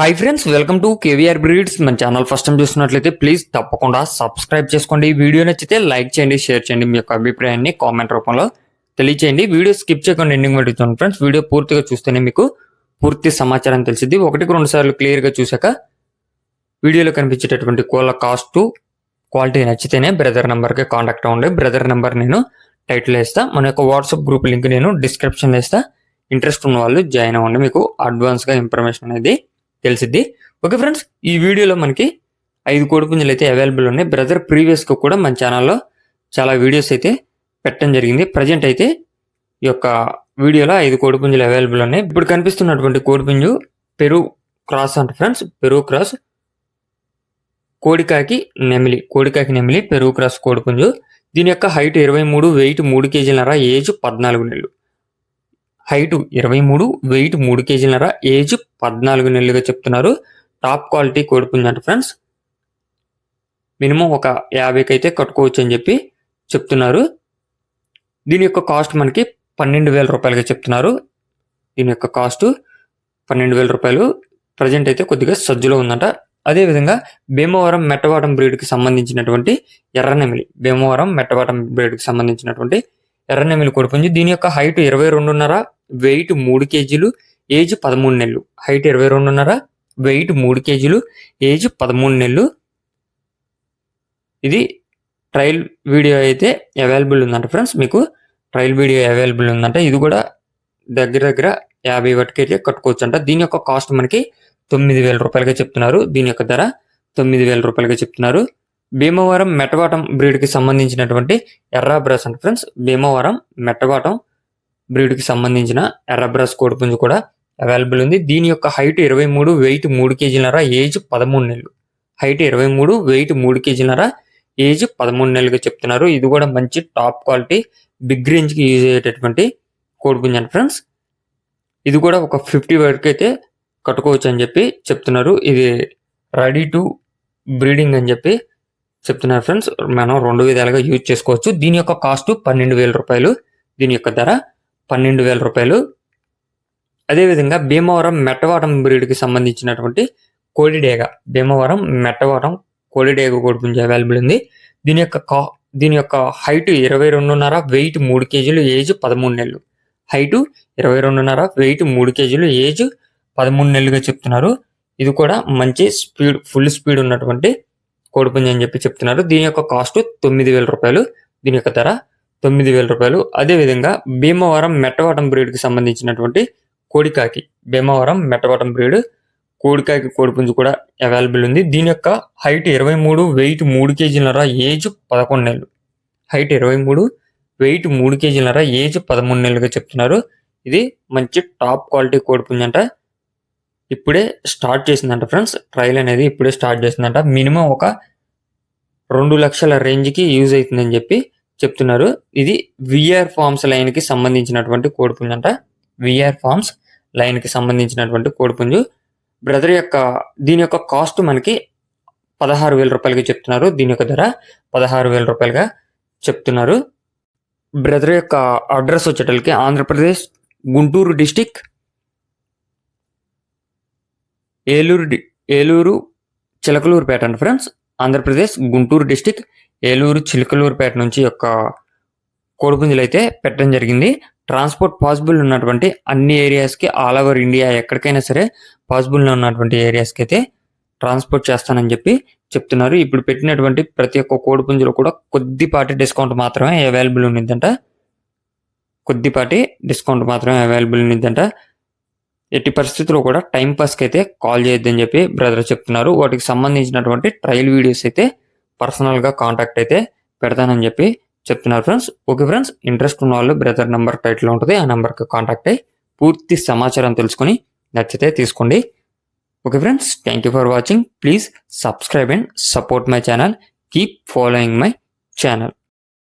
Hi friends, welcome to KVR breeds. మన channel first time చూస్తున్నట్లయితే please తప్పకుండా సబ్స్క్రైబ్ చేసుకోండి. వీడియో నచ్చితే లైక్ చేయండి, షేర్ చేయండి. మీ యొక్క అభిప్రాయాన్ని కామెంట్ రూపంలో తెలియచేయండి. వీడియో స్కిప్ చేయకుండా ఎండింగ్ వరకు చూడండి ఫ్రెండ్స్. వీడియో పూర్తిగా చూస్తేనే మీకు పూర్తి సమాచారం తెలిసింది. ఒకటికి రెండు సార్లు క్లియర్గా చూసాక వీడియోలో కనిపించేటటువంటి కోళ్ళ కాస్ట్ క్వాలిటీ నచ్చితేనే బ్రదర్ నెంబర్కి కాంటాక్ట్ అవ్వండి. బ్రదర్ నెంబర్ నేను టైటిల్ వేస్తా, మన యొక్క వాట్సాప్ గ్రూప్ లింక్ నేను డిస్క్రిప్షన్ వేస్తా. ఇంట్రెస్ట్ ఉన్న వాళ్ళు జాయిన్ అవ్వండి, మీకు అడ్వాన్స్గా ఇన్ఫర్మేషన్ అనేది తెలిసిద్ది. ఓకే ఫ్రెండ్స్, ఈ వీడియోలో మనకి 5 కోడిపుంజులు అయితే అవైలబుల్ ఉన్నాయి. బ్రదర్ ప్రీవియస్గా కూడా మన ఛానల్లో చాలా వీడియోస్ అయితే పెట్టడం జరిగింది. ప్రజెంట్ అయితే ఈ యొక్క వీడియోలో 5 కోడిపుంజులు అవైలబుల్ ఉన్నాయి. ఇప్పుడు కనిపిస్తున్నటువంటి కోడిపుంజు పెరు క్రాస్ అంట ఫ్రెండ్స్. పెరు క్రాస్ కోడికాకి నెమిలి పెరు క్రాస్ కోడిపుంజు. దీని యొక్క హైట్ 23, వెయిట్ 3 కేజీలన్నర, ఏజ్ 14 నెలలు. హైట్ 23, వెయిట్ 3 కేజీలన్నర, ఏజ్ 14 నెలలుగా చెప్తున్నారు. టాప్ క్వాలిటీ కోడిపుంజు అంట ఫ్రెండ్స్. మినిమం ఒక 50కి అయితే కట్టుకోవచ్చు అని చెప్పి చెప్తున్నారు. దీని యొక్క కాస్ట్ మనకి 12,000 రూపాయలుగా చెప్తున్నారు. దీని యొక్క కాస్ట్ 12,000 రూపాయలు. ప్రజెంట్ అయితే కొద్దిగా సజ్జులో ఉందంట. అదేవిధంగా భీమవరం మెట్టవాటం బ్రీడ్కి సంబంధించినటువంటి ఎర్రనెమిలి, ఎర్రనెమిలి కోడిపుంజు. దీని యొక్క హైట్ 22.5, వెయిట్ 3 కేజీలు, ఏజ్ 13 నెలలు. హైట్ 22.5, వెయిట్ 3 కేజీలు, ఏజ్ 13 నెలలు. ఇది ట్రయల్ వీడియో అయితే అవైలబుల్ ఉందంట ఫ్రెండ్స్. మీకు ట్రయల్ వీడియో అవైలబుల్ ఉందంట. ఇది కూడా దగ్గర 50 వరకు అయితే కట్టుకోవచ్చు అంట. దీని యొక్క కాస్ట్ మనకి 9,000 రూపాయలుగా చెప్తున్నారు. దీని యొక్క ధర 9,000 రూపాయలుగా చెప్తున్నారు. భీమవరం మెట్టవాటం బ్రీడ్కి సంబంధించినటువంటి ఎర్రాబ్రాస్ అంట ఫ్రెండ్స్. భీమవరం మెట్టవాటం బ్రీడ్కి సంబంధించిన ఎర్రాబ్రాస్ కోడిపుంజు కూడా అవైలబుల్ ఉంది. దీని యొక్క హైట్ 23, వెయిట్ 3 కేజీలన్నర, ఏజ్ 13 నెలలు. హైట్ 23, వెయిట్ 3 కేజీలన్నర, ఏజ్ 13 నెలలుగా చెప్తున్నారు. ఇది కూడా మంచి టాప్ క్వాలిటీ బిగ్ రేంజ్కి యూజ్ అయ్యేటటువంటి కోడిపుంజు అంట ఫ్రెండ్స్. ఇది కూడా ఒక 50 వరకు అయితే కట్టుకోవచ్చు అని చెప్పి చెప్తున్నారు. ఇది రెడీ టు బ్రీడింగ్ అని చెప్పి చెప్తున్నారు ఫ్రెండ్స్. మనం 2 విధాలుగా యూజ్ చేసుకోవచ్చు. దీని యొక్క కాస్ట్ 12,000 రూపాయలు. దీని యొక్క ధర 12,000 రూపాయలు. అదేవిధంగా భీమవరం మెట్టవాటం బ్రీడ్కి సంబంధించినటువంటి కోడిడేగ, భీమవరం మెట్టవాటం కోడిడేగ కోడిపుంజు అవైలబుల్ ఉంది. దీని యొక్క హైట్ 22.5, వెయిట్ 3 కేజీలు, ఏజ్ 13 నెలలు. హైట్ 22.5, వెయిట్ 3 కేజీలు, ఏజ్ 13 నెలలుగా చెప్తున్నారు. ఇది కూడా మంచి స్పీడ్, ఫుల్ స్పీడ్ ఉన్నటువంటి కోడిపుంజు అని చెప్పి చెప్తున్నారు. దీని యొక్క కాస్ట్ 9,000 రూపాయలు. దీని యొక్క ధర 9,000 రూపాయలు. అదేవిధంగా భీమవరం మెట్టవాటం బ్రీడ్కి సంబంధించినటువంటి కోడికాకి, భీమవరం మెట్టవాటం బ్రీడ్ కోడికాకి కోడిపుంజు కూడా అవైలబుల్ ఉంది. దీని యొక్క హైట్ 23, వెయిట్ 3 కేజీలన్నర, ఏజ్ 11 నెలలు. హైట్ 23, వెయిట్ 3 కేజీలన్నర, ఏజ్ 13 నెలలుగా చెప్తున్నారు. ఇది మంచి టాప్ క్వాలిటీ కోడిపుంజు అంట. ఇప్పుడే స్టార్ట్ చేసిందంట ఫ్రెండ్స్. ట్రయల్ అనేది ఇప్పుడే స్టార్ట్ చేసిందంట. మినిమం ఒక 2 లక్షల రేంజ్కి యూజ్ అవుతుందని చెప్పి చెప్తున్నారు. ఇది విఆర్ ఫార్మ్స్ లైన్కి సంబంధించినటువంటి కోడిపుంజు అంట. విఆర్ ఫార్మ్స్ లైన్కి సంబంధించినటువంటి కోడిపుంజు. బ్రదర్ యొక్క దీని యొక్క కాస్ట్ మనకి 16,000 రూపాయలకి చెప్తున్నారు. దీని యొక్క ధర 16,000 రూపాయలుగా చెప్తున్నారు. బ్రదర్ యొక్క అడ్రస్ వచ్చేటలకి ఆంధ్రప్రదేశ్ గుంటూరు డిస్టిక్, ఏలూరు చిలకలూరుపేట అండి ఫ్రెండ్స్. ఆంధ్రప్రదేశ్ గుంటూరు డిస్టిక్, ఏలూరు చిలకలూరుపేట నుంచి యొక్క కోడిపుంజులు అయితే పెట్టడం జరిగింది. ట్రాన్స్పోర్ట్ పాసిబుల్ ఉన్నటువంటి అన్ని ఏరియాస్కి, ఆల్ ఓవర్ ఇండియా ఎక్కడికైనా సరే పాసిబుల్ ఉన్నటువంటి ఏరియాస్కి అయితే ట్రాన్స్పోర్ట్ చేస్తానని చెప్పి చెప్తున్నారు. ఇప్పుడు పెట్టినటువంటి ప్రతి ఒక్క కోడిపుంజులో కూడా కొద్దిపాటి డిస్కౌంట్ మాత్రమే అవైలబుల్ ఉన్నదంట. ఎట్టి పరిస్థితుల్లో కూడా టైం పాస్కి అయితే కాల్ చేయొద్దని చెప్పి బ్రదర్ చెప్తున్నారు. వాటికి సంబంధించినటువంటి ట్రయల్ వీడియోస్ అయితే పర్సనల్గా కాంటాక్ట్ అయితే పెడతానని చెప్పి చెప్తున్నారు ఫ్రెండ్స్. ఓకే ఫ్రెండ్స్, ఇంట్రెస్ట్ ఉన్న వాళ్ళు బ్రదర్ నెంబర్ టైటిల్ ఉంటుంది, ఆ నెంబర్కి కాంటాక్ట్ అయ్యి పూర్తి సమాచారం తెలుసుకొని నచ్చితే తీసుకోండి. Okay friends, thank you for watching. Please subscribe and support my channel. Keep following my channel.